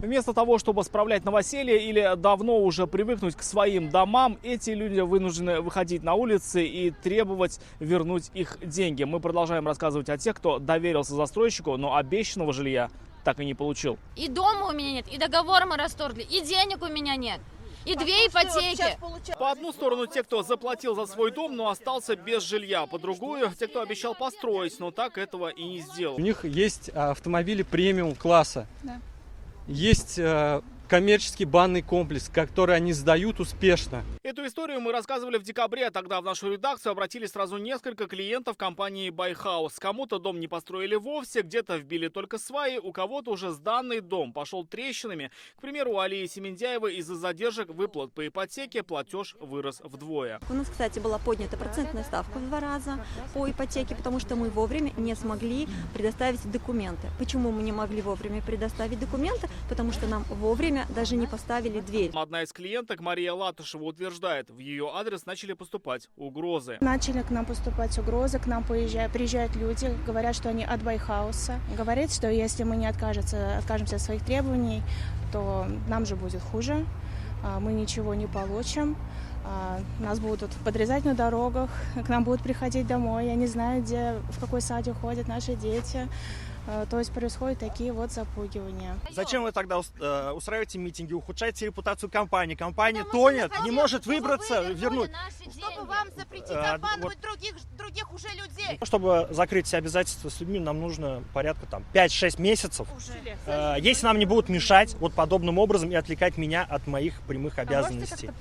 Вместо того, чтобы справлять новоселье или давно уже привыкнуть к своим домам, эти люди вынуждены выходить на улицы и требовать вернуть их деньги. Мы продолжаем рассказывать о тех, кто доверился застройщику, но обещанного жилья так и не получил. И дома у меня нет, и договор мы расторгли, и денег у меня нет. И две ипотеки. По одну сторону те, кто заплатил за свой дом, но остался без жилья. По другую те, кто обещал построить, но так этого и не сделал. У них есть автомобили премиум класса. Да. Есть коммерческий банный комплекс, который они сдают успешно. Эту историю мы рассказывали в декабре. Тогда в нашу редакцию обратились сразу несколько клиентов компании Байхаус. Кому-то дом не построили вовсе, где-то вбили только сваи, у кого-то уже сданный дом пошел трещинами. К примеру, у Алии Семендяевой из-за задержек выплат по ипотеке платеж вырос вдвое. У нас, кстати, была поднята процентная ставка в 2 раза по ипотеке, потому что мы вовремя не смогли предоставить документы. Почему мы не могли вовремя предоставить документы? Потому что нам вовремя даже не поставили дверь. Одна из клиенток, Мария Латышева, утверждает, в ее адрес начали поступать угрозы. Начали к нам поступать угрозы, к нам приезжают люди, говорят, что они от Байхауса. Говорят, что если мы не откажемся от своих требований, то нам же будет хуже, мы ничего не получим. Нас будут подрезать на дорогах, к нам будут приходить домой. Я не знаю, в какой садик ходят наши дети. То есть происходят такие вот запугивания. Зачем вы тогда устраиваете митинги, ухудшаете репутацию компании? Компания тонет, не может выбраться, вернуть. Чтобы вам запретить обманывать других уже людей. Чтобы закрыть все обязательства с людьми, нам нужно порядка 5-6 месяцев. Если нам не будут мешать вот подобным образом и отвлекать меня от моих прямых обязанностей.